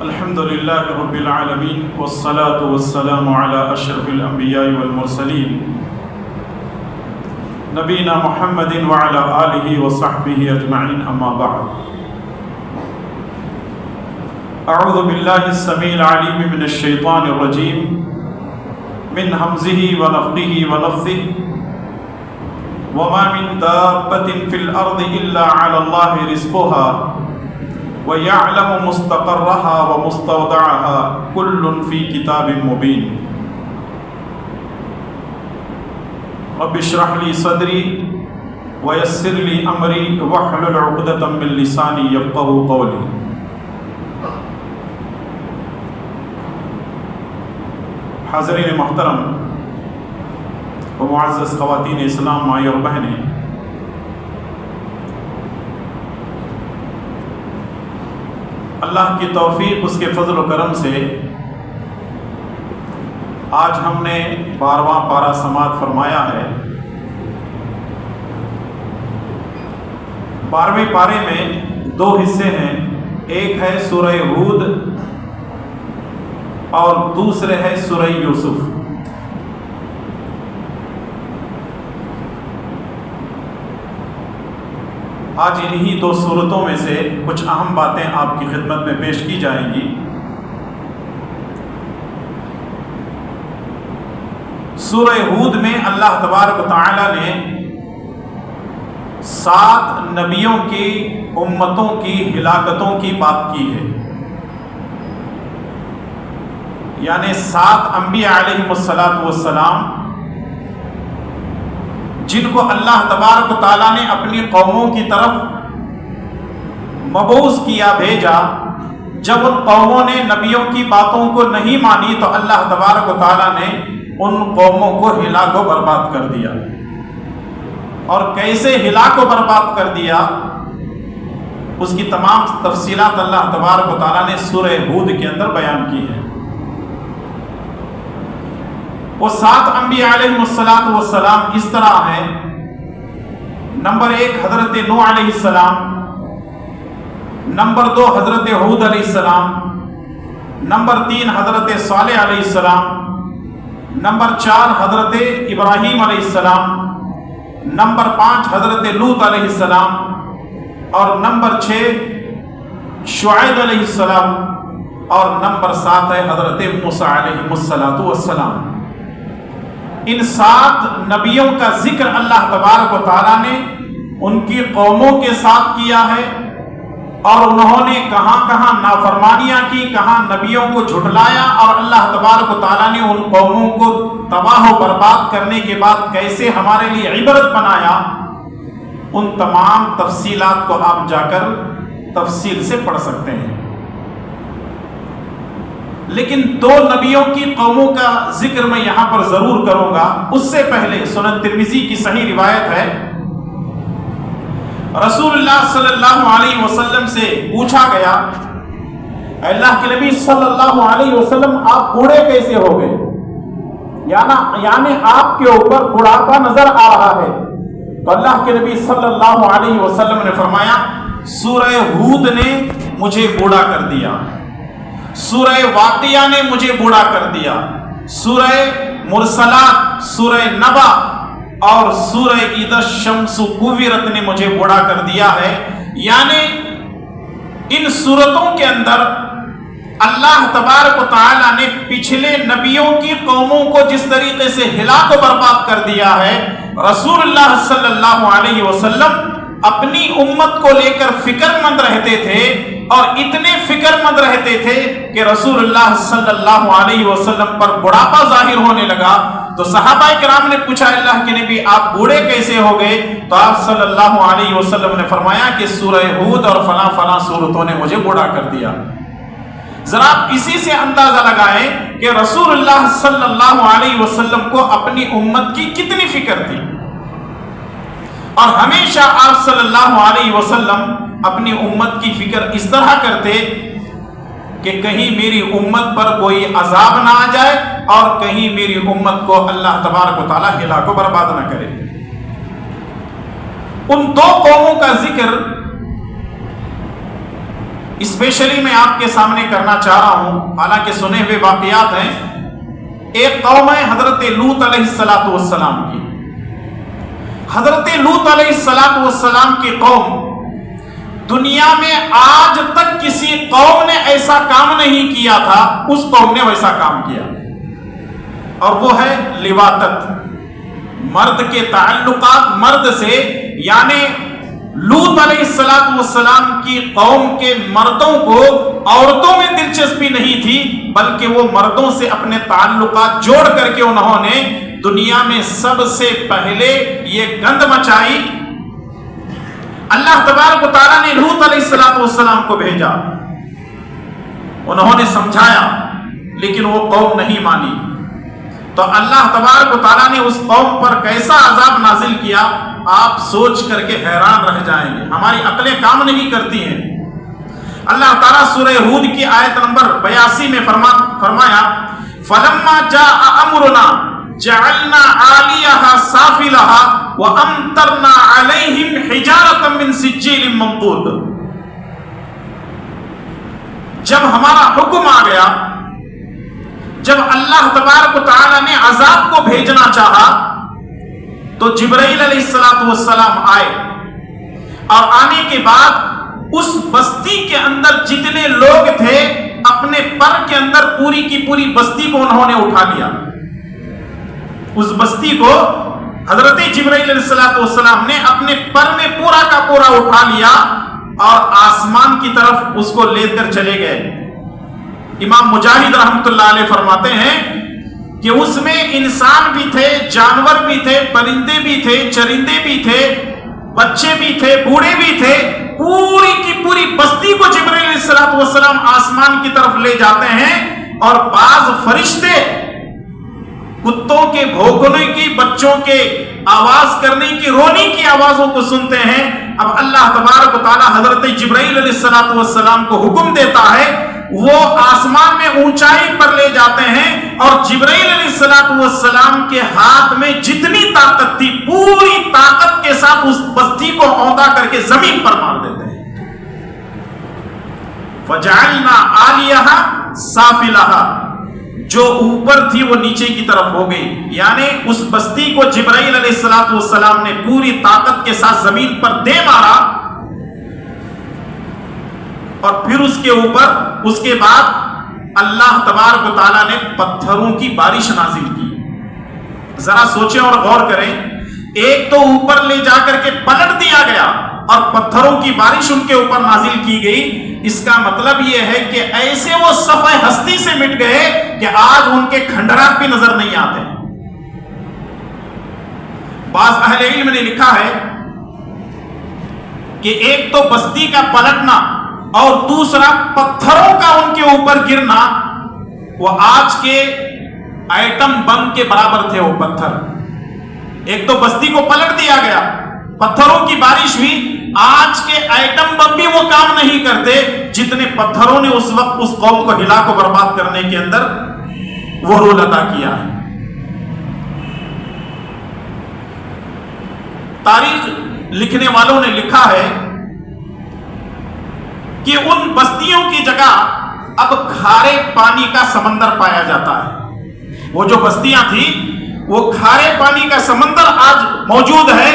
الحمد لله رب العالمين والصلاة والسلام على أشرف الأنبياء والمرسلين نبينا محمد وعلى آله وصحبه أجمعين أما بعد أعوذ بالله السميع العليم من الشيطان الرجيم من همزه ونفخه ونفثه وما من دابة في الأرض إلا على الله رزقها وَيَعْلَمُ مُسْتَقَرَّهَا وَمُسْتَوْدَعَهَا كُلٌّ فِي كِتَابٍ مُبِينٍ رَبِّ اشْرَحْ لِي صَدْرِي وَيَسِّرْ لِي أَمْرِي وَاحْلُلْ عُقْدَةً مِّن لِّسَانِي يَفْقَهُوا قَوْلِي۔ حاضرین محترم و معزز خواتین اسلام، مائی اور بہنیں، اللہ کی توفیق، اس کے فضل و کرم سے آج ہم نے 12واں پارہ سماعت فرمایا ہے۔ 12ویں پارے میں 2 حصے ہیں، ایک ہے سورہ ہود اور دوسرے ہے سورہ یوسف۔ آج انہی 2 سورتوں میں سے کچھ اہم باتیں آپ کی خدمت میں پیش کی جائیں گی۔ سورہ ہود میں اللہ تبارک و تعالی نے 7 نبیوں کی امتوں کی ہلاکتوں کی بات کی ہے، یعنی 7 انبیاء علیہم السلام جن کو اللہ تبارک و تعالیٰ نے اپنی قوموں کی طرف مبعوث کیا، بھیجا۔ جب ان قوموں نے نبیوں کی باتوں کو نہیں مانی تو اللہ تبارک و تعالیٰ نے ان قوموں کو ہلاک و برباد کر دیا۔ اور کیسے ہلاک و برباد کر دیا، اس کی تمام تفصیلات اللہ تبارک و تعالیٰ نے سورہ ہود کے اندر بیان کی ہے۔ وہ 7 انبیاء علیہم السلام اس طرح ہیں۔ نمبر 1 حضرت نوح علیہ السلام، نمبر 2 حضرت ہود علیہ السلام، نمبر 3 حضرت صالح علیہ السلام، نمبر 4 حضرت ابراہیم علیہ السلام، نمبر 5 حضرت لوط علیہ السلام، اور نمبر 6 شعیب علیہ السلام، اور نمبر 7 ہے حضرت موسیٰ علیہ السلام۔ ان 7 نبیوں کا ذکر اللہ تبارک و تعالیٰ نے ان کی قوموں کے ساتھ کیا ہے، اور انہوں نے کہاں کہاں نافرمانیاں کی، کہاں نبیوں کو جھٹلایا، اور اللہ تبارک و تعالیٰ نے ان قوموں کو تباہ و برباد کرنے کے بعد کیسے ہمارے لیے عبرت بنایا، ان تمام تفصیلات کو آپ جا کر تفصیل سے پڑھ سکتے ہیں۔ لیکن 2 نبیوں کی قوموں کا ذکر میں یہاں پر ضرور کروں گا۔ اس سے پہلے سنن ترمذی کی صحیح روایت ہے، رسول اللہ صلی اللہ علیہ وسلم سے پوچھا گیا، اللہ کے نبی صلی اللہ علیہ وسلم آپ بوڑھے کیسے ہو گئے، یعنی آپ کے اوپر بڑھاپا نظر آ رہا ہے؟ تو اللہ کے نبی صلی اللہ علیہ وسلم نے فرمایا، سورہ ہود نے مجھے بوڑھا کر دیا، سورہ واقعہ نے مجھے بوڑھا کر دیا، سورہ مرسلات، سورہ نبا اور سورہ اذا الشمس کوورت نے مجھے بوڑھا کر دیا ہے۔ یعنی ان سورتوں کے اندر اللہ تبارک و تعالیٰ نے پچھلے نبیوں کی قوموں کو جس طریقے سے ہلاک و برباد کر دیا ہے، رسول اللہ صلی اللہ علیہ وسلم اپنی امت کو لے کر فکر مند رہتے تھے، اور اتنے فکر مند رہتے تھے کہ رسول اللہ صلی اللہ علیہ وسلم پر بڑھاپا ظاہر ہونے لگا۔ تو صحابہ کرام نے پوچھا، اللہ کے نبی آپ بوڑھے کیسے ہو گئے؟ تو آپ صلی اللہ علیہ وسلم نے فرمایا کہ سورہ ہود اور فلاں فلاں سورتوں نے مجھے بوڑھا کر دیا۔ ذرا آپ اسی سے اندازہ لگائیں کہ رسول اللہ صلی اللہ علیہ وسلم کو اپنی امت کی کتنی فکر تھی، اور ہمیشہ آپ صلی اللہ علیہ وسلم اپنی امت کی فکر اس طرح کرتے کہ کہیں میری امت پر کوئی عذاب نہ آ جائے، اور کہیں میری امت کو اللہ تبارک و تعالیٰ ہلاک و برباد نہ کرے۔ ان 2 قوموں کا ذکر اسپیشلی میں آپ کے سامنے کرنا چاہ رہا ہوں، حالانکہ سنے ہوئے واقعات ہیں۔ ایک قوم ہے حضرت لوط علیہ السلام کی۔ حضرت لوط علیہ السلام کی قوم، دنیا میں آج تک کسی قوم نے ایسا کام نہیں کیا تھا، اس قوم نے ویسا کام کیا، اور وہ ہے لواطت، مرد کے تعلقات مرد سے۔ یعنی لوط علیہ السلام کی قوم کے مردوں کو عورتوں میں دلچسپی نہیں تھی، بلکہ وہ مردوں سے اپنے تعلقات جوڑ کر کے انہوں نے دنیا میں سب سے پہلے یہ گند مچائی۔ اللہ تبارک و تعالیٰ نے لوط علیہ السلام کو بھیجا، انہوں نے سمجھایا، لیکن وہ قوم نہیں مانی، تو اللہ تبارک و تعالیٰ نے اس قوم پر کیسا عذاب نازل کیا، آپ سوچ کر کے حیران رہ جائیں گے، ہماری عقلیں کام نہیں کرتی ہیں۔ اللہ تعالیٰ سورہ ہود کی آیت نمبر 82 میں فرمایا فَلَمَّا جَاءَ أَمْرُنَا جعلنا عالیہا سافلہا وَأَمْطَرْنَا عَلَيْهِمْ حِجَارَةً مِّن سِجِّیلٍ مَّنضُودٍ۔ جب ہمارا حکم آ گیا، جب اللہ تبارک و تعالی نے عذاب کو بھیجنا چاہا، تو جبرائیل علیہ السلام آئے، اور آنے کے بعد اس بستی کے اندر جتنے لوگ تھے اپنے پر کے اندر پوری کی پوری بستی کو انہوں نے اٹھا لیا۔ اس بستی کو حضرت جبرائیل علیہ السلام نے اپنے پر میں پورا کا پورا اٹھا لیا اور آسمان کی طرف اس کو لے کر چلے گئے۔ امام مجاہد رحمۃ اللہ علیہ فرماتے ہیں کہ اس میں انسان بھی تھے، جانور بھی تھے، پرندے بھی تھے، چرندے بھی تھے، بچے بھی تھے، بوڑھے بھی تھے، پوری کی پوری بستی کو جبرائیل علیہ السلام آسمان کی طرف لے جاتے ہیں، اور بعض فرشتے کتوں کے بھونکنے کی، بچوں کے آواز کرنے کی، رونے کی آوازوں کو سنتے ہیں۔ اب اللہ تبارک و تعالی حضرت جبرائیل علیہ السلام کو حکم دیتا ہے، وہ آسمان میں اونچائی پر لے جاتے ہیں، اور جبرائیل علیہ السلام کے ہاتھ میں جتنی طاقت تھی پوری طاقت کے ساتھ اس بستی کو اوندا کر کے زمین پر مار دیتے ہیں۔ فَجَعَلْنَا عَالِيَهَا سَافِلَهَا، جو اوپر تھی وہ نیچے کی طرف ہو گئی، یعنی اس بستی کو جبرائیل علیہ السلام نے پوری طاقت کے ساتھ زمین پر دے مارا، اور پھر اس کے اوپر اس کے بعد اللہ تبارک و تعالیٰ نے پتھروں کی بارش نازل کی۔ ذرا سوچیں اور غور کریں، ایک تو اوپر لے جا کر کے پلٹ دیا گیا اور پتھروں کی بارش ان کے اوپر نازل کی گئی، اس کا مطلب یہ ہے کہ ایسے وہ صفحہ ہستی سے مٹ گئے کہ آج ان کے کھنڈرات بھی نظر نہیں آتے۔ بعض اہل علم نے لکھا ہے کہ ایک تو بستی کا پلٹنا اور دوسرا پتھروں کا ان کے اوپر گرنا، وہ آج کے ایٹم بم کے برابر تھے وہ پتھر۔ ایک تو بستی کو پلٹ دیا گیا، پتھروں کی بارش ہوئی، آج کے ایٹم بم بھی وہ کام نہیں کرتے جتنے پتھروں نے اس وقت اس قوم کو ہلا کو برباد کرنے کے اندر وہ رول ادا کیا ہے۔ تاریخ لکھنے والوں نے لکھا ہے کہ ان بستیوں کی جگہ اب کھارے پانی کا سمندر پایا جاتا ہے۔ وہ جو بستیاں تھیں وہ کھارے پانی کا سمندر آج موجود ہے،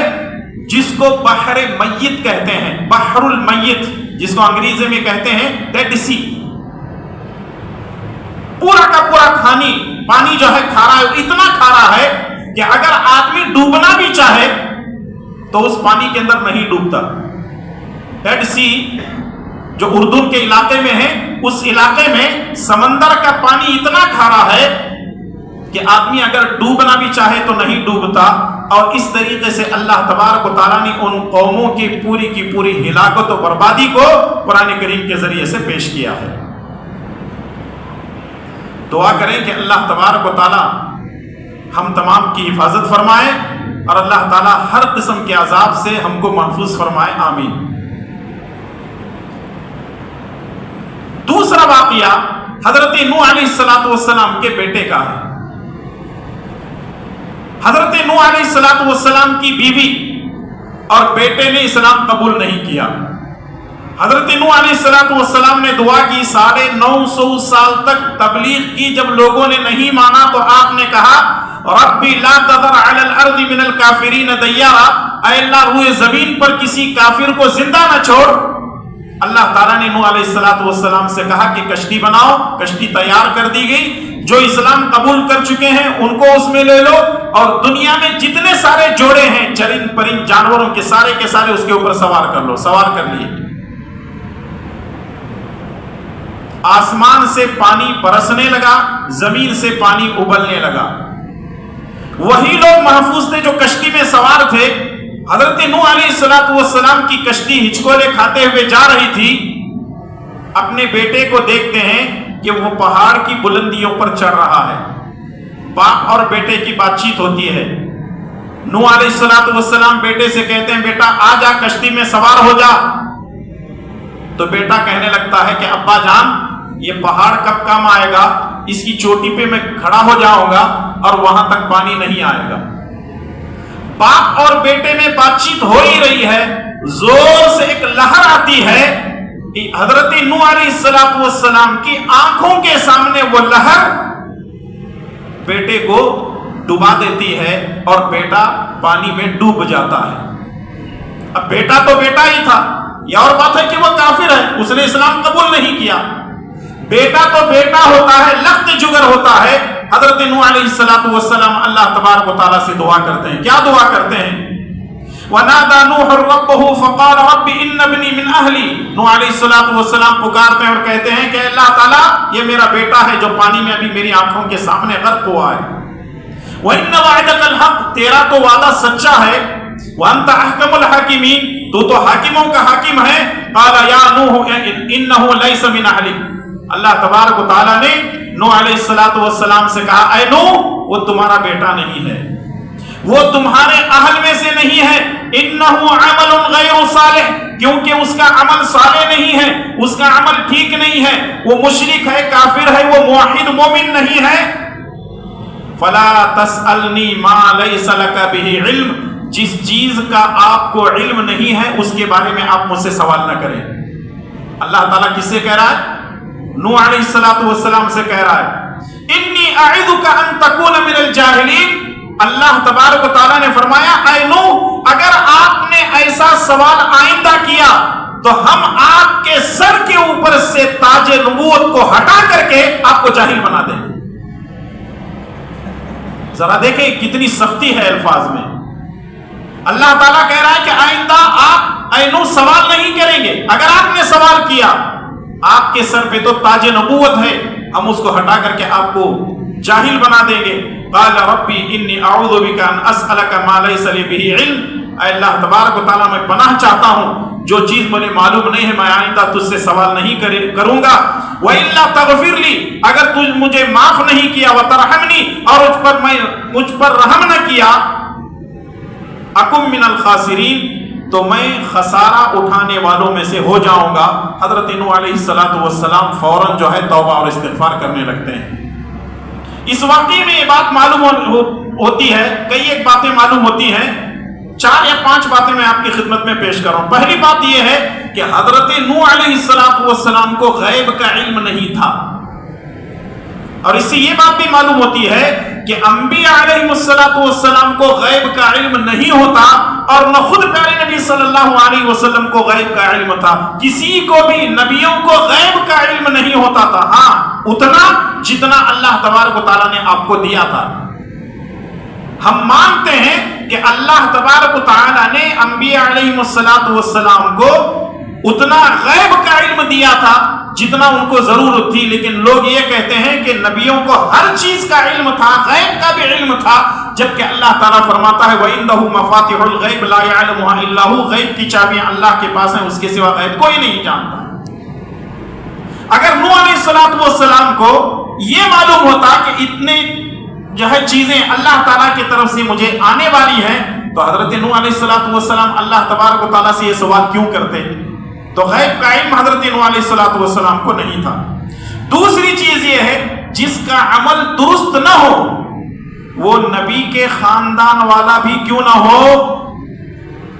جس کو بحر میت کہتے ہیں، بحر المیت، جس کو انگریزی میں کہتے ہیں ڈیڈ سی۔ پورا کا پورا پانی جو ہے کھارا ہے، اتنا کھارا ہے کہ اگر آدمی ڈوبنا بھی چاہے تو اس پانی کے اندر نہیں ڈوبتا۔ ڈیڈ سی جو اردن کے علاقے میں ہے، اس علاقے میں سمندر کا پانی اتنا کھارا ہے کہ آدمی اگر ڈوبنا بھی چاہے تو نہیں ڈوبتا۔ اور اس طریقے سے اللہ تبارک و تعالیٰ نے ان قوموں کی پوری ہلاکت و بربادی کو قرآن کریم کے ذریعے سے پیش کیا ہے۔ دعا کریں کہ اللہ تبارک و تعالیٰ ہم تمام کی حفاظت فرمائے، اور اللہ تعالیٰ ہر قسم کے عذاب سے ہم کو محفوظ فرمائے، آمین۔ دوسرا واقعہ حضرت نوح علیہ السلام کے بیٹے کا ہے۔ حضرت نوح علیہ السلام کی بیوی اور بیٹے نے اسلام قبول نہیں کیا۔ حضرت نوح علیہ السلام نے دعا کی، 950 سال تک تبلیغ کی، جب لوگوں نے نہیں مانا تو آپ نے کہا ربی لا تذر علی الارض من الکافرین دیارا، اے اللہ روئے زمین پر کسی کافر کو زندہ نہ چھوڑ۔ اللہ تعالیٰ نے نوح علیہ السلام سے کہا کہ کشتی بناؤ، کشتی تیار کر دی گئی، جو اسلام قبول کر چکے ہیں ان کو اس میں لے لو، اور دنیا میں جتنے سارے جوڑے ہیں چرند پرند جانوروں کے سارے اس کے اوپر سوار کر لو۔ سوار کر لیے، آسمان سے پانی برسنے لگا، زمین سے پانی ابلنے لگا۔ وہی لوگ محفوظ تھے جو کشتی میں سوار تھے۔ حضرت نوح علیہ السلام کی کشتی ہچکولے کھاتے ہوئے جا رہی تھی، اپنے بیٹے کو دیکھتے ہیں کہ وہ پہاڑ کی بلندیوں پر چڑھ رہا ہے۔ باپ اور بیٹے کی بات چیت ہوتی ہے۔ نوح علیہ السلام بیٹے سے کہتے ہیں بیٹا آ جا کشتی میں سوار ہو جا، تو بیٹا کہنے لگتا ہے کہ ابا جان یہ پہاڑ کب کام آئے گا، اس کی چوٹی پہ میں کھڑا ہو جاؤں گا اور وہاں تک پانی نہیں آئے گا۔ باپ اور بیٹے میں بات چیت ہو ہی رہی ہے، زور سے ایک لہر آتی ہے، حضرت نوح علیہ السلام کی آنکھوں کے سامنے وہ لہر بیٹے کو ڈبا دیتی ہے اور بیٹا پانی میں ڈوب جاتا ہے۔ اب بیٹا تو بیٹا ہی تھا، یہ اور بات ہے کہ وہ کافر ہے، اس نے اسلام قبول نہیں کیا۔ بیٹا تو بیٹا ہوتا ہے، لخت جگر ہوتا ہے۔ حضرت نوح علیہ السلام اللہ تبارک و تعالیٰ سے دعا کرتے ہیں۔ کیا دعا کرتے ہیں؟ وَنَادَى نُوحٌ رَبَّهُ فَقَالَ رَبِّ إِنَّ ابْنِي مِنْ أَهْلِي۔ نوح علیہ السلام پکارتے ہیں اور کہتے ہیں کہ اللہ تعالیٰ یہ میرا بیٹا ہے جو پانی میں ابھی میری آنکھوں کے سامنے غرق ہوا ہے۔ وَإِنَّ وَعْدَكَ الْحَقُّ، تیرا تو وعدہ سچا ہے۔ وَأَنْتَ أَحْكَمُ الْحَاكِمِينَ، تو تو حاکموں کا حاکم ہے۔ قَالَ يَا نُوحُ إِنَّهُ لَيْسَ مِنْ أَهْلِكَ، اللہ تبارک و تعالیٰ نے نوح علیہ السلام سے کہا اے نوح وہ تمہارا بیٹا نہیں ہے، وہ تمہارے اہل میں سے نہیں ہے۔ انہ عمل غیر صالح، کیونکہ اس کا عمل صالح نہیں ہے، اس کا عمل ٹھیک نہیں ہے، وہ مشرک ہے، کافر ہے، وہ موحد مومن نہیں ہے۔ فلا تسألنی ما لیس لک بہ علم، جس چیز کا آپ کو علم نہیں ہے اس کے بارے میں آپ مجھ سے سوال نہ کریں۔ اللہ تعالیٰ کس سے کہہ رہا ہے؟ نوح علیہ السلام سے کہہ رہا ہے انی اعظک ان تکون من الجاہلین۔ اللہ تبارک و تعالیٰ نے فرمایا اے نوح اگر آپ نے ایسا سوال آئندہ کیا تو ہم آپ کے سر کے اوپر سے تاج نبوت کو ہٹا کر کے آپ کو جاہل بنا دیں۔ ذرا دیکھیں کتنی سختی ہے الفاظ میں۔ اللہ تعالیٰ کہہ رہا ہے کہ آئندہ آپ اے نوح سوال نہیں کریں گے، اگر آپ نے سوال کیا آپ کے سر پہ تو تاج نبوت ہے، ہم اس کو ہٹا کر کے آپ کو جاہل بنا دیں گے۔ قال ربی انی اعوذ بک ان اسألک ما لیس لی بہ علم، اے اللہ تبارک و تعالیٰ میں پناہ چاہتا ہوں جو چیز مجھے معلوم نہیں ہے میں آئندہ تجھ سے سوال نہیں کروں گا۔ وَإِلَّا تَغْفِرْ لِي، اگر تجھ مجھے معاف نہیں کیا، وَتَرْحَمْنِي، اور مجھ پر رحم نہ کیا، اکم من الخاسرین، تو میں خسارہ اٹھانے والوں میں سے ہو جاؤں گا۔ حضرت نوح علیہ السلام فوراً جو ہے توبہ اور استغفار کرنے لگتے ہیں۔ اس واقعے میں یہ بات معلوم ہوتی ہے، کئی ایک باتیں معلوم ہوتی ہیں، 4 یا 5 باتیں میں آپ کی خدمت میں پیش کر رہا ہوں۔ پہلی بات یہ ہے کہ حضرت نوح علیہ السلام کو غیب کا علم نہیں تھا، اور اس سے یہ بات بھی معلوم ہوتی ہے کہ انبیاء علیہ السلام کو غیب کا علم نہیں ہوتا، اور نہ خود پیارے نبی صلی اللہ علیہ وسلم کو غیب کا علم تھا۔ کسی کو بھی نبیوں کو غیب کا علم نہیں ہوتا تھا، ہاں اتنا جتنا اللہ تبارک و تعالیٰ نے آپ کو دیا تھا۔ ہم مانتے ہیں کہ اللہ تبارک و تعالیٰ نے انبیاء علیہ السلام کو اتنا غیب کا علم دیا تھا جتنا ان کو ضرورت تھی، لیکن لوگ یہ کہتے ہیں کہ نبیوں کو ہر چیز کا علم تھا، غیب کا بھی علم تھا، جبکہ اللہ تعالیٰ فرماتا ہے وَإِنَّهُ مَفَاتِحُ الْغَيْبِ لَا يَعْلَمُهَا إِلَّا هُوَ، غیب کی چابیاں اللہ کے پاس ہیں، اس کے سوا غیب کوئی نہیں جانتا۔ اگر نوح علیہ السلام کو یہ معلوم ہوتا کہ اتنے جو ہے چیزیں اللہ تعالیٰ کی طرف سے مجھے آنے والی ہیں، تو حضرت نوح علیہ السلام اللہ تبارک و تعالیٰ سے یہ سوال کیوں کرتے؟ تو غیب کا علم حضرت نوح علیہ السلام کو نہیں تھا۔ دوسری چیز یہ ہے جس کا عمل درست نہ ہو وہ نبی کے خاندان والا بھی کیوں نہ ہو،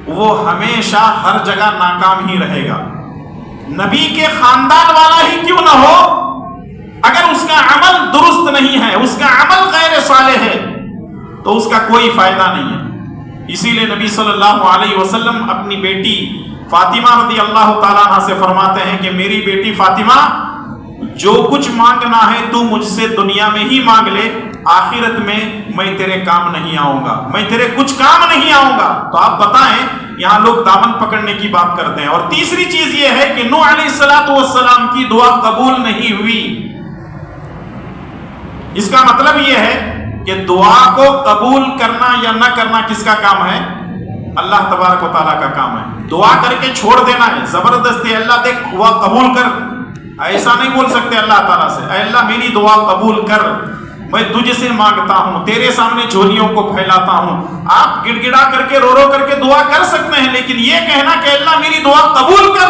وہ ہمیشہ ہر جگہ ناکام ہی رہے گا۔ نبی کے خاندان والا ہی کیوں نہ ہو، اگر اس کا عمل درست نہیں ہے، اس کا عمل غیر صالح ہے، تو اس کا کوئی فائدہ نہیں ہے۔ اسی لیے نبی صلی اللہ علیہ وسلم اپنی بیٹی فاطمہ رضی اللہ تعالیٰ عنہ سے فرماتے ہیں کہ میری بیٹی فاطمہ، جو کچھ مانگنا ہے تو مجھ سے دنیا میں ہی مانگ لے، آخرت میں تیرے کام نہیں آؤں گا، میں تیرے کچھ کام نہیں آؤں گا۔ تو آپ بتائیں، یہاں لوگ دامن پکڑنے کی بات کرتے ہیں۔ اور تیسری چیز یہ ہے کہ نوح علیہ السلام کی دعا قبول نہیں ہوئی۔ اس کا مطلب یہ ہے کہ دعا کو قبول کرنا یا نہ کرنا کس کا کام ہے؟ اللہ تبارک و تعالیٰ کا کام ہے۔ دعا کر کے چھوڑ دینا ہے زبردستی، اللہ دیکھ دعا قبول کر، ایسا نہیں بول سکتے اللہ تعالیٰ سے، اے اللہ میری دعا قبول کر، میں تجھ سے مانگتا ہوں، تیرے سامنے جھولیوں کو پھیلاتا ہوں۔ آپ گڑ گڑا کر کے رو رو کر کے دعا کر سکتے ہیں، لیکن یہ کہنا کہ اللہ میری دعا قبول کر،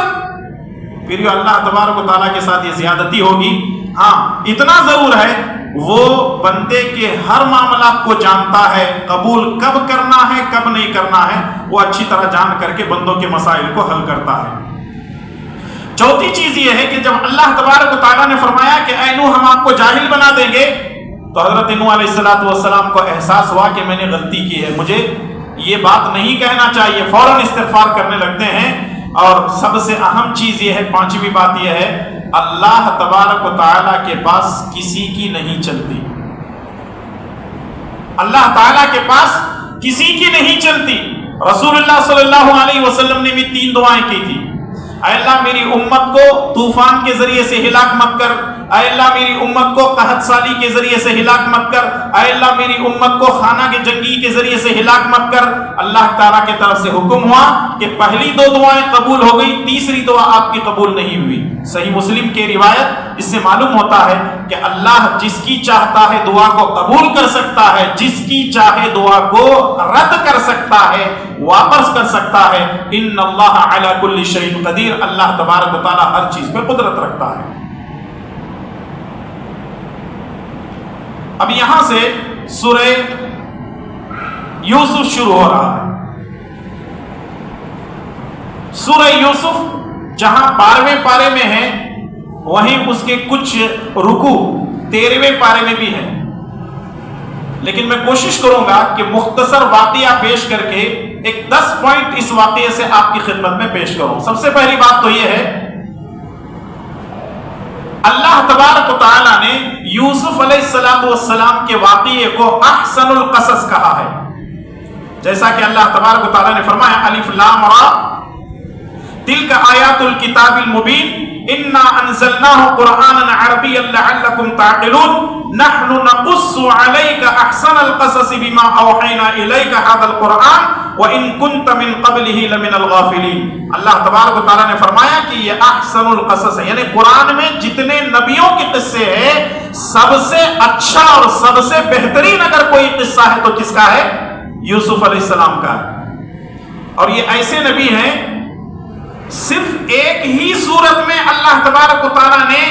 پھر یہ اللہ تبارک و تعالیٰ کے ساتھ یہ زیادتی ہوگی۔ ہاں اتنا ضرور ہے، وہ بندے کے ہر معاملات کو جانتا ہے، قبول کب کرنا ہے کب نہیں کرنا ہے وہ اچھی طرح جان کر کے بندوں کے مسائل کو حل کرتا ہے۔ چوتھی چیز یہ ہے کہ جب اللہ تبارک و تعالیٰ نے فرمایا کہ اے نوح ہم آپ کو جاہل بنا دیں گے، تو حضرت نوح علیہ السلام کو احساس ہوا کہ میں نے غلطی کی ہے، مجھے یہ بات نہیں کہنا چاہیے، فوراً استغفار کرنے لگتے ہیں۔ اور سب سے اہم چیز یہ ہے، پانچویں بات یہ ہے، اللہ تبارک و تعالیٰ کے پاس کسی کی نہیں چلتی، اللہ تعالیٰ کے پاس کسی کی نہیں چلتی۔ رسول اللہ صلی اللہ علیہ وسلم نے بھی 3 دعائیں کی تھی۔ اے اللہ میری امت کو طوفان کے ذریعے سے ہلاک مت کر، اے اللہ میری امت کو قحط سالی کے ذریعے سے ہلاک مت کر، اے اللہ میری امت کو خانہ کے جنگی کے ذریعے سے ہلاک مت کر۔ اللہ تعالیٰ کی طرف سے حکم ہوا کہ پہلی 2 دعائیں قبول ہو گئی، تیسری دعا آپ کی قبول نہیں ہوئی۔ صحیح مسلم کی روایت، اس سے معلوم ہوتا ہے کہ اللہ جس کی چاہتا ہے دعا کو قبول کر سکتا ہے، جس کی چاہے دعا کو رد کر سکتا ہے، واپس کر سکتا ہے۔ ان اللہ علی کل شیء قدیر، اللہ تبارک و تعالیٰ ہر چیز پہ قدرت رکھتا ہے۔ اب یہاں سے سورہ یوسف شروع ہو رہا ہے۔ سورہ یوسف جہاں 12ویں پارے میں ہے، وہیں اس کے کچھ رکوع 13ویں پارے میں بھی ہیں، لیکن میں کوشش کروں گا کہ مختصر واقعہ پیش کر کے ایک 10 پوائنٹ اس واقعے سے آپ کی خدمت میں پیش کروں۔ سب سے پہلی بات تو یہ ہے، اللہ تبارک و تعالیٰ نے یوسف علیہ السلام کے واقعے کو احسن القصص کہا ہے، جیسا کہ اللہ تبارک و تعالیٰ نے فرمایا الف لام را تلک آیات الکتاب المبین انا انزلناہ قرآنا عربیا لعلکم تعقلون نحن نقص علیک احسن القصص بما اوحینا الیک هذا القرآن وان کنت من قبلہ لمن الغافلین۔ اللہ تبارک و تعالیٰ نے فرمایا کہ یہ احسن القصص ہے، یعنی قرآن میں جتنے نبیوں کے قصے ہیں سب سے اچھا اور سب سے بہترین اگر کوئی قصہ ہے تو کس کا ہے؟ یوسف علیہ السلام کا ہے۔ اور یہ ایسے نبی ہیں، صرف ایک ہی صورت میں اللہ تبارک و تعالیٰ نے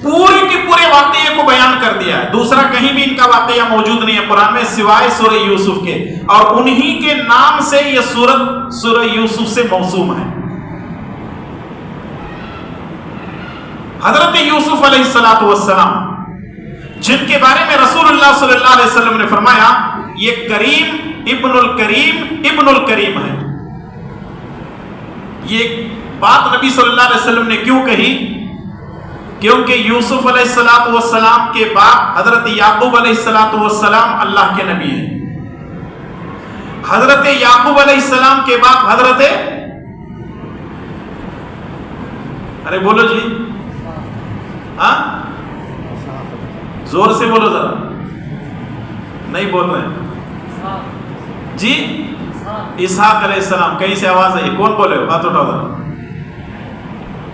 پورے کے پورے واقعے کو بیان کر دیا ہے، دوسرا کہیں بھی ان کا واقعہ موجود نہیں ہے قرآن میں سوائے سورہ یوسف کے، اور انہی کے نام سے یہ سورت سورہ یوسف سے موسوم ہے۔ حضرت یوسف علیہ السلام جن کے بارے میں رسول اللہ صلی اللہ علیہ وسلم نے فرمایا یہ کریم ابن الکریم ہے۔ یہ بات نبی صلی اللہ علیہ وسلم نے کیوں کہی؟ کیونکہ یوسف علیہ السلام کے باپ حضرت یعقوب علیہ السلام اللہ کے نبی ہیں۔ حضرت یعقوب علیہ السلام کے باپ حضرت، ارے بولو جی، ہاں زور سے بولو ذرا، نہیں بول رہے جی، اسحاق علیہ السلام۔ کہیں سے آواز آئی، کون بولے ہو؟ ہاتھ اٹھاؤ ذرا،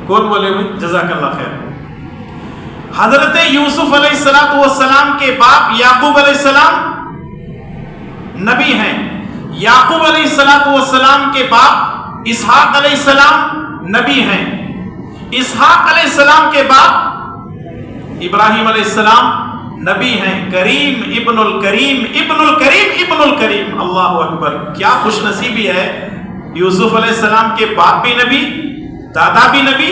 کون بولے ہوئے؟ جزاک اللہ خیر۔ حضرت یوسف علیہ السلام کے باپ یعقوب علیہ السلام نبی ہیں، یعقوب علیہ السلام کے باپ اسحاق علیہ السلام نبی ہیں، اسحاق علیہ السلام کے باپ ابراہیم علیہ السلام نبی ہیں۔ کریم ابن الکریم، اللہ اکبر، کیا خوش نصیبی ہے۔ یوسف علیہ السلام کے باپ بھی نبی، دادا بھی نبی،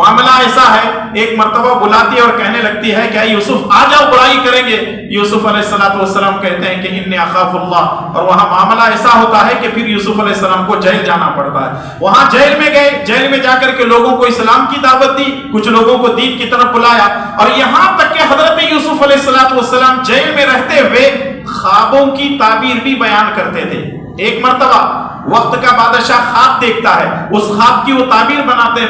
معاملہ ایسا ہے، ایک مرتبہ بلاتی ہے اور کہنے لگتی ہے کہ یوسف آ جاؤ برائی کریں گے. یوسف علیہ السلام کہتے ہیں کہ انی اخاف اللہ، اور وہاں معاملہ ایسا ہوتا ہے کہ پھر یوسف علیہ السلام کو جیل جانا پڑتا ہے. وہاں جیل میں گئے، جیل میں جا کر کے لوگوں کو اسلام کی دعوت دی، کچھ لوگوں کو دین کی طرف بلایا، اور یہاں تک کہ حضرت یوسف علیہ السلام جیل میں رہتے ہوئے خوابوں کی تعبیر بھی بیان کرتے تھے. ایک مرتبہ وقت کا بادشاہ خواب دیکھتا ہے، اس خواب کی وہ تعبیر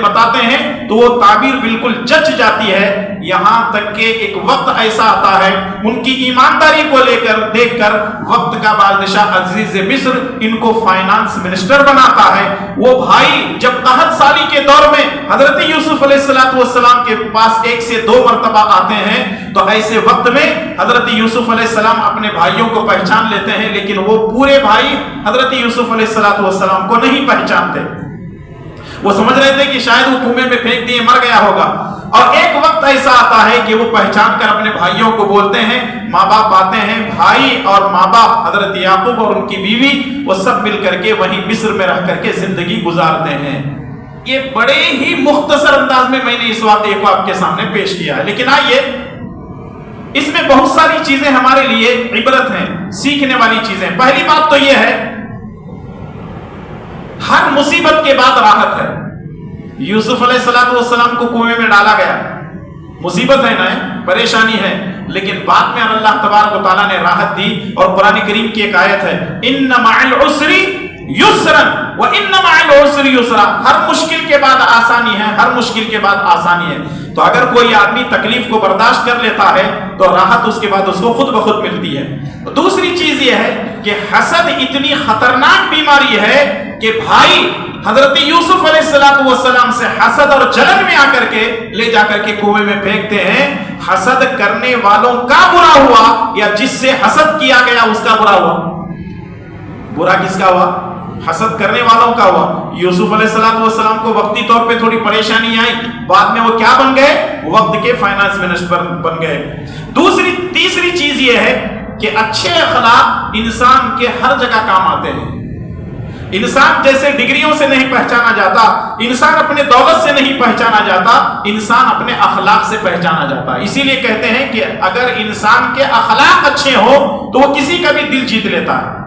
بتاتے ہیں تو وہ تعبیر بالکل جچ جاتی ہے. یہاں تک کہ ایک وقت ایسا آتا ہے، ان کی ایمانداری کو دیکھ کر وقت کا بادشاہ عزیز مصر ان کو فائنانس منسٹر بناتا ہے. وہ بھائی جب 60 سالی کے دور میں حضرت یوسف علیہ السلام کے پاس 1 سے 2 مرتبہ آتے ہیں، تو ایسے وقت میں حضرت یوسف علیہ السلام اپنے بھائیوں کو پہچان لیتے ہیں، لیکن وہ پورے بھائی حضرت یوسف علیہ السلام کو نہیں پہچانتے. وہ سمجھ رہے تھے کہ شاید وہ کنویں میں پھینک دیے مر گیا ہوگا. اور ایک وقت ایسا آتا ہے کہ وہ پہچان کر اپنے بھائیوں کو بولتے ہیں. ماں باپ آتے ہیں، بھائی اور ماں باپ حضرت یعقوب اور ان کی بیوی، وہ سب مل کر کے وہیں مصر میں رہ کر کے زندگی گزارتے ہیں. یہ بڑے ہی مختصر انداز میں نے اس واقعے کو آپ کے سامنے پیش کیا ہے، لیکن آئیے اس میں بہت ساری چیزیں ہمارے لیے عبرت ہیں، سیکھنے والی چیزیں. پہلی بات تو یہ ہے، ہر مصیبت کے بعد راحت ہے. یوسف علیہ السلام کو کنویں میں ڈالا گیا، مصیبت ہے نا، پریشانی ہے، لیکن بعد میں اللہ تبارک و تعالیٰ نے راحت دی. اور قرآن کریم کی ایک آیت ہے، ان مع العسر یسرا وان مع العسر یسرا، ہر مشکل کے بعد آسانی ہے، ہر مشکل کے بعد آسانی ہے. تو اگر کوئی آدمی تکلیف کو برداشت کر لیتا ہے تو راحت اس کے بعد اس کو خود بخود ملتی ہے. دوسری چیز یہ ہے کہ حسد اتنی خطرناک بیماری ہے کہ بھائی حضرت یوسف علیہ السلام سے حسد اور جلن میں آ کر کے لے جا کر کے کنویں میں پھینکتے ہیں. حسد کرنے والوں کا برا ہوا یا جس سے حسد کیا گیا اس کا برا ہوا؟ برا کس کا ہوا؟ حسد کرنے والوں کا ہوا. یوسف علیہ السلام کو وقتی طور پہ تھوڑی پریشانی آئی، بعد میں وہ کیا بن گئے؟ وقت کے فائنانس منسٹر بن گئے. تیسری چیز یہ ہے کہ اچھے اخلاق انسان کے ہر جگہ کام آتے ہیں. انسان جیسے ڈگریوں سے نہیں پہچانا جاتا، انسان اپنے دولت سے نہیں پہچانا جاتا، انسان اپنے اخلاق سے پہچانا جاتا. اسی لیے کہتے ہیں کہ اگر انسان کے اخلاق اچھے ہوں تو وہ کسی کا بھی دل جیت لیتا ہے.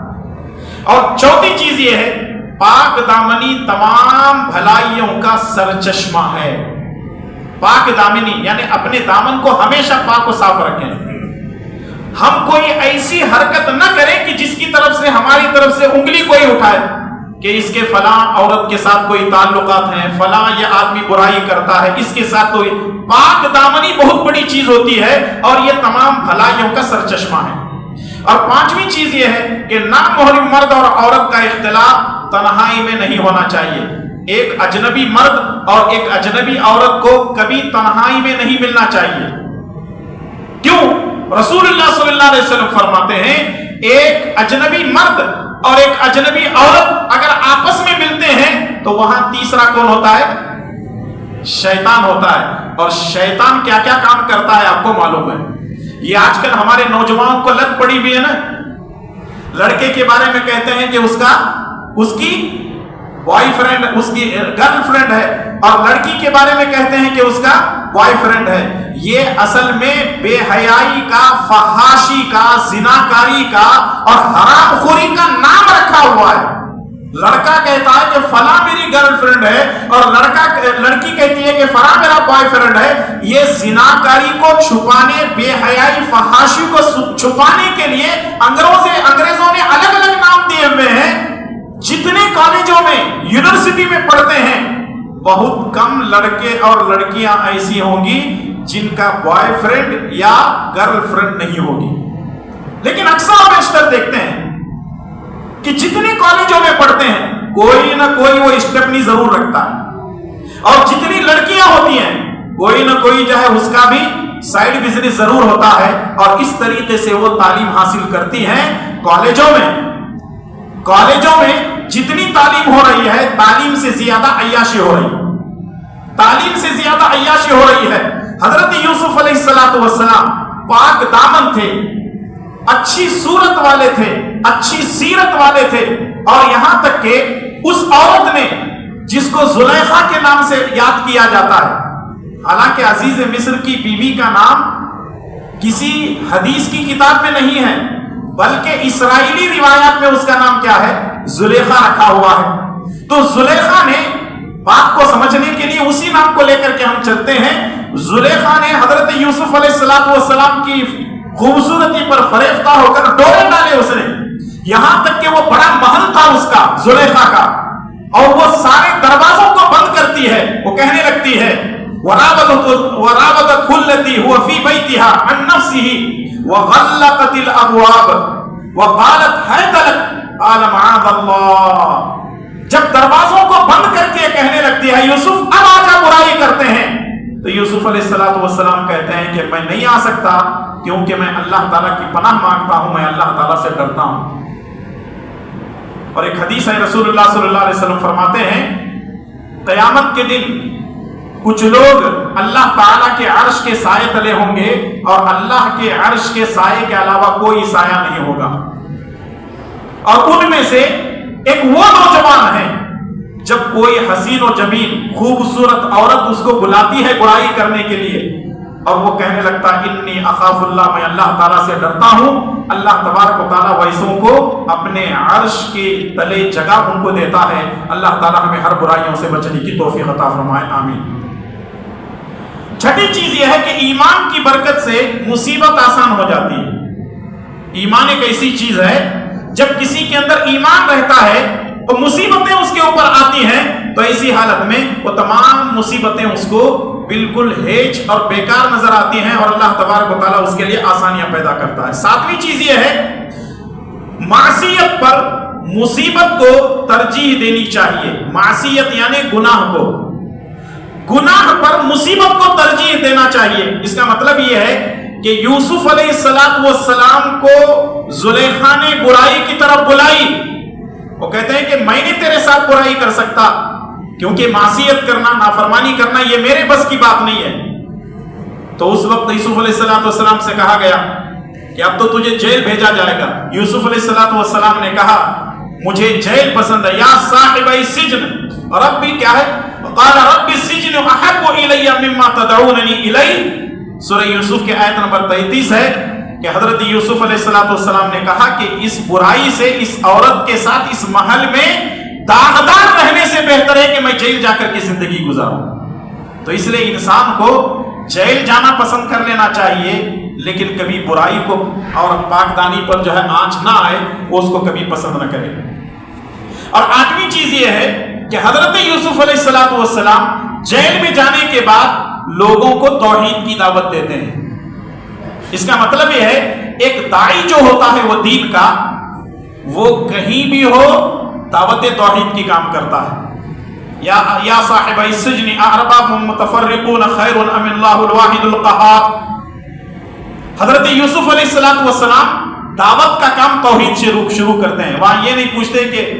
اور چوتھی چیز یہ ہے، پاک دامنی تمام بھلائیوں کا سرچشمہ ہے. پاک دامنی یعنی اپنے دامن کو ہمیشہ پاک و صاف رکھیں. ہم کوئی ایسی حرکت نہ کریں کہ جس کی طرف سے ہماری طرف سے انگلی کوئی اٹھائے کہ اس کے فلاں عورت کے ساتھ کوئی تعلقات ہیں، فلاں یہ آدمی برائی کرتا ہے، اس کے ساتھ کوئی. پاک دامنی بہت بڑی چیز ہوتی ہے اور یہ تمام بھلائیوں کا سرچشمہ ہے. اور پانچویں چیز یہ ہے کہ نامحرم مرد اور عورت کا اختلاط تنہائی میں نہیں ہونا چاہیے. ایک اجنبی مرد اور ایک اجنبی عورت کو کبھی تنہائی میں نہیں ملنا چاہیے. کیوں؟ رسول اللہ صلی اللہ علیہ وسلم فرماتے ہیں ایک اجنبی مرد اور ایک اجنبی عورت اگر آپس میں ملتے ہیں تو وہاں تیسرا کون ہوتا ہے؟ شیطان ہوتا ہے. اور شیطان کیا کیا کام کرتا ہے آپ کو معلوم ہے. یہ آج کل ہمارے نوجوانوں کو لت پڑی ہوئی ہے نا، لڑکے کے بارے میں کہتے ہیں کہ اس کی بوائے فرینڈ، اس کی گرل فرینڈ ہے، اور لڑکی کے بارے میں کہتے ہیں کہ اس کا بوائے فرینڈ ہے. یہ اصل میں بے حیائی کا، فحاشی کا، زناکاری کا اور حرام خوری کا نام رکھا ہوا ہے. لڑکا کہتا ہے کہ فلاں میری گرل فرینڈ ہے اور لڑکی کہتی ہے کہ فلاں میرا بوائے فرینڈ ہے. یہ زناکاری کو چھپانے، بے حیائی فحاشی کو چھپانے کے لیے انگریزوں نے الگ الگ نام دیے ہوئے ہیں. جتنے کالجوں میں، یونیورسٹی میں پڑھتے ہیں، بہت کم لڑکے اور لڑکیاں ایسی ہوں گی جن کا بوائے فرینڈ یا گرل فرینڈ نہیں ہوگی. لیکن اکثر و بیشتر دیکھتے ہیں کہ جتنے کالجوں میں پڑھتے ہیں کوئی نہ کوئی وہ اسٹیپنی ضرور رکھتا ہے، اور جتنی لڑکیاں ہوتی ہیں کوئی نہ کوئی جو ہے اس کا بھی سائیڈ بزنس ضرور ہوتا ہے. اور اس طریقے سے وہ تعلیم حاصل کرتی ہیں. کالجوں میں جتنی تعلیم ہو رہی ہے، تعلیم سے زیادہ عیاشی ہو رہی ہے، تعلیم سے زیادہ عیاشی ہو رہی ہے. حضرت یوسف علیہ السلام پاک دامن تھے، اچھی صورت والے تھے، اچھی سیرت والے تھے، اور یہاں تک کہ اس عورت نے جس کو زلیخا کے نام سے یاد کیا جاتا ہے، حالانکہ عزیز مصر کی بیوی کا نام کسی حدیث کی کتاب میں نہیں ہے، بلکہ اسرائیلی روایات میں اس کا نام کیا ہے؟ زلیخا رکھا ہوا ہے۔ تو زلیخا نے، بات کو سمجھنے کے لیے اسی نام کو لے کر کے ہم چلتے ہیں، زلیخا نے حضرت یوسف علیہ السلام کی خوبصورتی پر فریفتہ ہو کر ڈورے ڈالے اس نے، یہاں تک کہ وہ بڑا محل تھا اس کا، زلیخا کا، اور وہ سارے دروازوں کو بند کرتی ہے، وہ کہنے لگتی ہے وَرَابَتَتْهُ الَّتِي هُوَ فِي بَيْتِهَا عَنْ نَفْسِهِ وَغَلَّقَتِ الْأَبْوَابَ وَقَالَتْ هَيْتَ لَكَ قَالَ مَعَاذَ اللَّهِ۔ جب دروازوں کو بند کر کے کہنے لگتی ہے یوسف اب آجا برائی کرتے ہیں، تو یوسف علیہ السلام کہتے ہیں کہ میں نہیں آ سکتا، کیونکہ میں اللہ تعالیٰ کی پناہ مانگتا ہوں، میں اللہ تعالیٰ سے ڈرتا ہوں۔ اور ایک حدیث ہے، رسول اللہ صلی اللہ علیہ وسلم فرماتے ہیں قیامت کے دن کچھ لوگ اللہ تعالیٰ کے عرش کے سائے تلے ہوں گے، اور اللہ کے عرش کے سائے کے علاوہ کوئی سایہ نہیں ہوگا، اور ان میں سے ایک وہ نوجوان ہے جب کوئی حسین و جمیل خوبصورت عورت اس کو بلاتی ہے برائی کرنے کے لیے، اور وہ کہنے لگتا انی اخاف اللہ، میں اللہ تعالیٰ سے ڈرتا ہوں، اللہ تبارک و تعالیٰ ویسوں کو اپنے عرش کے تلے جگہ ان کو دیتا ہے۔ اللہ تعالیٰ ہمیں ہر برائیوں سے بچنے کی توفیق عطا فرمائے، آمین۔ چھٹی چیز یہ ہے کہ ایمان کی برکت سے مصیبت آسان ہو جاتی ہے۔ ایمان ایک ایسی چیز ہے، جب کسی کے اندر ایمان رہتا ہے تو مصیبتیں اس کے اوپر آتی ہیں تو ایسی حالت میں وہ تمام مصیبتیں اس کو بالکل ہیچ اور بیکار نظر آتی ہیں، اور اللہ تبارک و تعالیٰ اس کے لیے آسانیاں پیدا کرتا ہے۔ ساتویں چیز یہ ہے، معصیت پر مصیبت کو ترجیح دینی چاہیے۔ معصیت یعنی گناہ کو، گناہ پر مصیبت کو ترجیح دینا چاہیے۔ اس کا مطلب یہ ہے کہ یوسف علیہ السلام کو زلیخا نے برائی کی طرف بلائی، وہ کہتے ہیں کہ میں نے تیرے ساتھ برائی کر سکتا، کیونکہ معصیت کرنا، نافرمانی کرنا یہ میرے بس کی بات نہیں ہے۔ تو اس وقت یوسف علیہ السلام سے کہا گیا کہ اب تو تجھے جیل بھیجا جائے گا۔ یوسف علیہ السلام نے کہا مجھے جیل پسند ہے، یا صاحب السجن، اور اب بھی کیا ہے، قال رب السجن احب الی مما تدعوننی الیہ۔ سورہ یوسف کے آیت نمبر 33 ہے کہ حضرت یوسف علیہ السلام نے کہا کہ اس برائی سے، اس عورت کے ساتھ اس محل میں داغدار رہنے سے بہتر ہے کہ میں جیل جا کر کے زندگی گزاروں۔ تو اس لیے انسان کو جیل جانا پسند کر لینا چاہیے، لیکن کبھی برائی کو اور پاکدانی پر جو ہے آنچ نہ آئے، وہ اس کو کبھی پسند نہ کرے۔ اور آٹھویں چیز یہ ہے کہ حضرت یوسف علیہ السلام جیل میں جانے کے بعد لوگوں کو توحید کی دعوت دیتے ہیں۔ اس کا مطلب یہ ہے ایک داعی جو ہوتا ہے وہ دین کا، وہ کہیں بھی ہو دعوت توحید کی کام کرتا ہے۔ یا صاحب السجن ارباب متفرقون خیر ام اللہ الواحد القہار۔ حضرت یوسف علیہ السلام دعوت کا کام توحید سے شروع کرتے ہیں۔ وہاں یہ نہیں پوچھتے کہ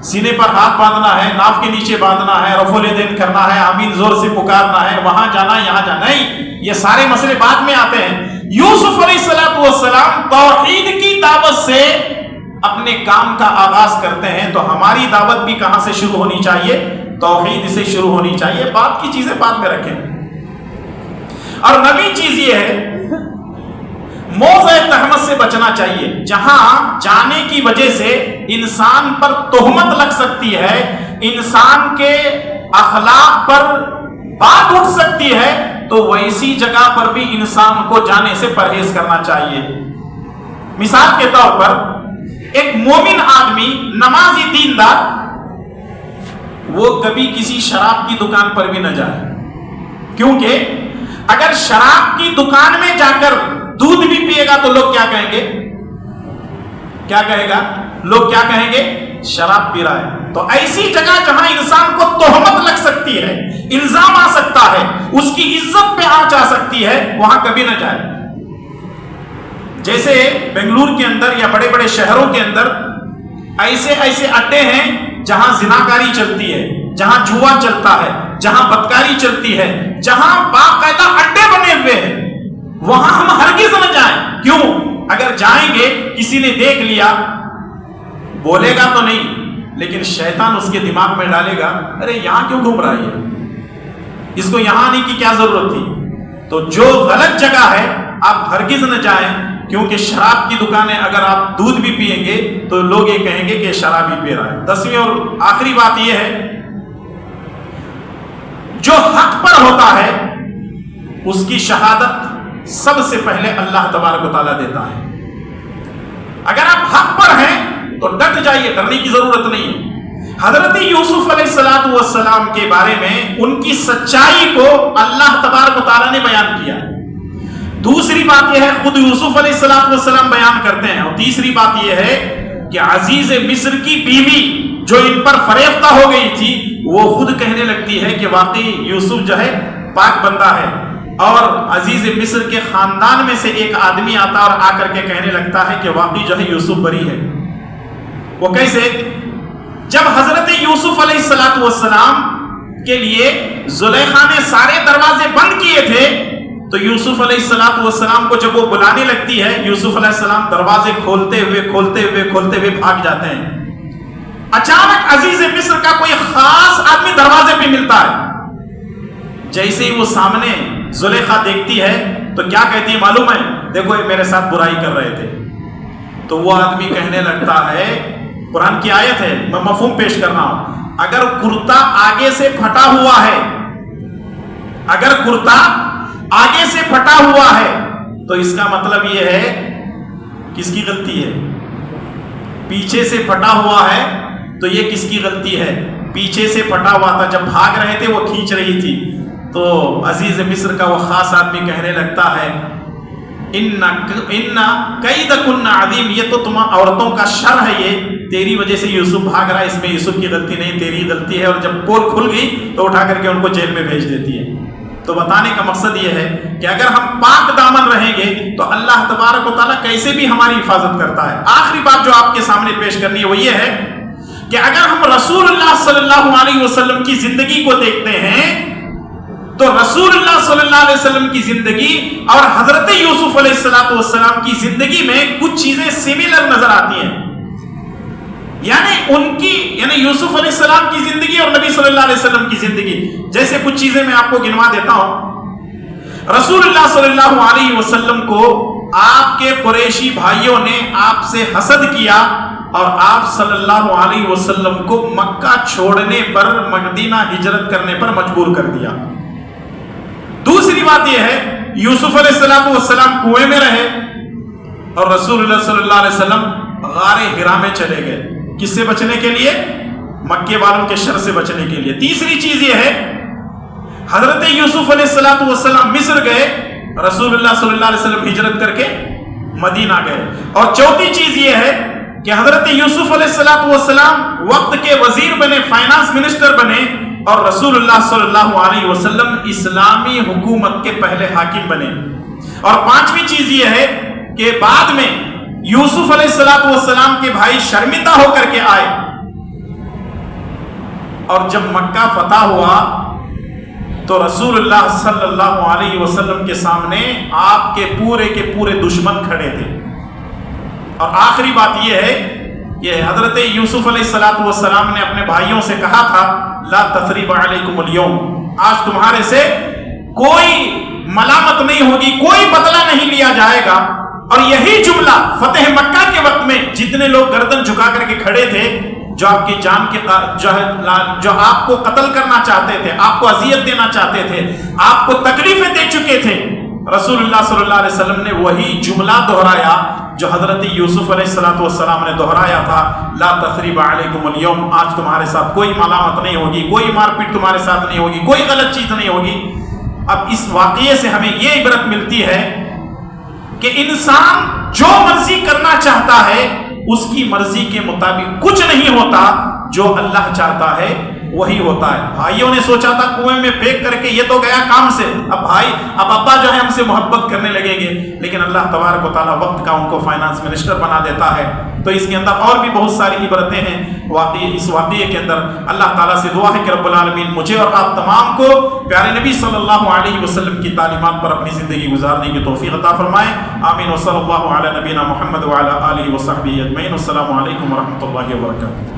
سینے پر ہاتھ باندھنا ہے، ناف کے نیچے باندھنا ہے، رفع الیدین کرنا ہے، آمین زور سے پکارنا ہے، وہاں جانا یہاں جانا، نہیں، یہ سارے مسئلے بعد میں آتے ہیں۔ یوسف علیہ السلام توحید کی دعوت سے اپنے کام کا آغاز کرتے ہیں۔ تو ہماری دعوت بھی کہاں سے شروع ہونی چاہیے؟ توحید سے شروع ہونی چاہیے، بعد کی چیزیں بعد میں رکھیں۔ اور نویں چیز یہ ہے موضع تہمت سے بچنا چاہیے۔ جہاں جانے کی وجہ سے انسان پر تہمت لگ سکتی ہے، انسان کے اخلاق پر بات اٹھ سکتی ہے، تو ویسی جگہ پر بھی انسان کو جانے سے پرہیز کرنا چاہیے۔ مثال کے طور پر ایک مومن آدمی، نمازی دیندار، وہ کبھی کسی شراب کی دکان پر بھی نہ جائے، کیونکہ اگر شراب کی دکان میں جا کر دودھ بھی پیے گا تو لوگ کیا کہیں گے؟ کیا کہے گا؟ لوگ کیا کہیں گے؟ شراب پی رہا ہے۔ تو ایسی جگہ جہاں انسان کو تہمت لگ سکتی ہے، الزام آ سکتا ہے، اس کی عزت پہ آنچ آ سکتی ہے، وہاں کبھی نہ جائے۔ جیسے بنگلور کے اندر یا بڑے بڑے شہروں کے اندر ایسے اڈے ہیں جہاں زناکاری چلتی ہے، جہاں جوا چلتا ہے، جہاں بدکاری چلتی ہے، جہاں باقاعدہ اڈے بنے ہوئے ہیں، وہاں ہم ہرگز نہ جائیں۔ کیوں؟ اگر جائیں گے کسی نے دیکھ لیا، بولے گا تو نہیں، لیکن شیطان اس کے دماغ میں ڈالے گا ارے یہاں کیوں گھوم رہا ہے، اس کو یہاں آنے کی کیا ضرورت تھی؟ تو جو غلط جگہ ہے آپ ہرگز نہ جائیں، کیونکہ شراب کی دکانیں اگر آپ دودھ بھی پیئیں گے تو لوگ یہ کہیں گے کہ شراب ہی پی رہا ہے۔ 10ویں اور آخری بات یہ ہے، جو حق پر ہوتا ہے اس کی شہادت سب سے پہلے اللہ تبارک و تعالیٰ دیتا ہے۔ اگر آپ حق پر ہیں تو ڈٹ جائیے، ڈرنے کی ضرورت نہیں ہے۔ حضرت یوسف علیہ السلام کے بارے میں ان کی سچائی کو اللہ تبارک و تعالیٰ نے بیان کیا۔ دوسری بات یہ ہے، خود یوسف علیہ السلام بیان کرتے ہیں۔ اور تیسری بات یہ ہے کہ عزیز مصر کی بیوی جو ان پر فریفتہ ہو گئی تھی، وہ خود کہنے لگتی ہے کہ واقعی یوسف جو ہے پاک بندہ ہے۔ اور عزیز مصر کے خاندان میں سے ایک آدمی آتا اور آ کر کے کہنے لگتا ہے کہ واقعی جو ہے یوسف بری ہے۔ وہ کیسے؟ جب حضرت یوسف علیہ السلام کے لیے زلیخا نے سارے دروازے بند کیے تھے، تو یوسف علیہ السلام کو جب وہ بلانے لگتی ہے، یوسف علیہ السلام دروازے کھولتے ہوئے بھاگ جاتے ہیں۔ اچانک عزیز مصر کا کوئی خاص آدمی دروازے پہ ملتا ہے۔ جیسے ہی وہ سامنے زلیخا دیکھتی ہے تو کیا کہتی ہے معلوم ہے؟ دیکھو یہ میرے ساتھ برائی کر رہے تھے۔ تو وہ آدمی کہنے لگتا ہے، قرآن کی آیت ہے، میں مفہوم پیش کر رہا ہوں، اگر کرتا آگے سے پھٹا ہوا ہے، اگر کرتا آگے سے پھٹا ہوا ہے تو اس کا مطلب یہ ہے کس کی غلطی ہے؟ پیچھے سے پھٹا ہوا ہے تو یہ کس کی غلطی ہے؟ پیچھے سے پھٹا ہوا تھا، جب بھاگ رہے تھے وہ کھینچ رہی تھی۔ تو عزیز مصر کا وہ خاص آدمی کہنے لگتا ہے، ان کیدکن عظیم، یہ تو تم عورتوں کا شر ہے، یہ تیری وجہ سے یوسف بھاگ رہا ہے، اس میں یوسف کی غلطی نہیں، تیری غلطی ہے۔ اور جب پول کھل گئی تو اٹھا کر کے ان کو جیل میں بھیج دیتی ہے۔ تو بتانے کا مقصد یہ ہے کہ اگر ہم پاک دامن رہیں گے تو اللہ تبارک و تعالیٰ کیسے بھی ہماری حفاظت کرتا ہے۔ آخری بات جو آپ کے سامنے پیش کرنی ہے وہ یہ ہے کہ اگر ہم رسول اللہ صلی اللہ علیہ وسلم کی زندگی کو دیکھتے ہیں تو رسول اللہ صلی اللہ علیہ وسلم کی زندگی اور حضرت یوسف علیہ السلام کی زندگی میں کچھ چیزیں سملر نظر آتی ہیں۔ یعنی یوسف علیہ السلام کی زندگی اور نبی صلی اللہ علیہ وسلم کی زندگی، جیسے کچھ چیزیں میں آپ کو گنوا دیتا ہوں۔ رسول اللہ صلی اللہ علیہ وسلم کو آپ کے قریشی بھائیوں نے آپ سے حسد کیا اور آپ صلی اللہ علیہ وسلم کو مکہ چھوڑنے پر، مدینہ ہجرت کرنے پر مجبور کر دیا۔ دوسری بات یہ ہے، یوسف علیہ السلام کنویں میں رہے اور رسول اللہ صلی اللہ علیہ وسلم غار حرا میں چلے گئے، کس سے بچنے کے لیے؟ مکے والوں کے شر سے بچنے کے لیے۔ تیسری چیز یہ ہے، حضرت یوسف علیہ السلام مصر گئے، رسول اللہ صلی اللہ علیہ وسلم ہجرت کر کے مدینہ گئے۔ اور چوتھی چیز یہ ہے کہ حضرت یوسف علیہ السلام وقت کے وزیر بنے، فائنانس منسٹر بنے، اور رسول اللہ صلی اللہ علیہ وسلم اسلامی حکومت کے پہلے حاکم بنے۔ اور پانچویں چیز یہ ہے کہ بعد میں یوسف علیہ السلام کے بھائی شرمندہ ہو کر کے آئے، اور جب مکہ فتح ہوا تو رسول اللہ صلی اللہ علیہ وسلم کے سامنے آپ کے پورے دشمن کھڑے تھے۔ اور آخری بات یہ ہے کہ حضرت یوسف علیہ السلام نے اپنے بھائیوں سے کہا تھا، لا تثریب علیکم اليوم، آج تمہارے سے کوئی ملامت نہیں ہوگی، کوئی بدلہ نہیں لیا جائے گا۔ اور یہی جملہ فتح مکہ کے وقت میں جتنے لوگ گردن جھکا کر کے کھڑے تھے، جو آپ کی جان کے جو آپ کو قتل کرنا چاہتے تھے، آپ کو اذیت دینا چاہتے تھے، آپ کو تکلیفیں دے چکے تھے، رسول اللہ صلی اللہ علیہ وسلم نے وہی جملہ دہرایا جو حضرت یوسف علیہ السلام نے دہرایا تھا، لا تثریب علیکم اليوم، آج تمہارے ساتھ کوئی ملامت نہیں ہوگی، کوئی مار پیٹ تمہارے ساتھ نہیں ہوگی، کوئی غلط چیز نہیں ہوگی۔ اب اس واقعے سے ہمیں یہ عبرت ملتی ہے کہ انسان جو مرضی کرنا چاہتا ہے اس کی مرضی کے مطابق کچھ نہیں ہوتا، جو اللہ چاہتا ہے وہی ہوتا ہے۔ بھائیوں نے سوچا تھا کنویں میں پھینک کر کے یہ تو گیا کام سے، اب ابا جو ہے ہم سے محبت کرنے لگیں گے، لیکن اللہ تبارک و تعالیٰ وقت کا ان کو فائنانس منسٹر بنا دیتا ہے۔ تو اس کے اندر اور بھی بہت ساری عبرتیں ہیں اس واقعے کے اندر۔ اللہ تعالیٰ سے دعا ہے کہ رب العالمین مجھے اور آپ تمام کو پیارے نبی صلی اللہ علیہ وسلم کی تعلیمات پر اپنی زندگی گزارنے کی توفیق عطا فرمائے۔ آمین۔ وصلی اللہ علی نبینا محمد وعلی آلہ وصحبہ اجمعین۔ السلام علیکم ورحمۃ اللہ وبرکاتہ۔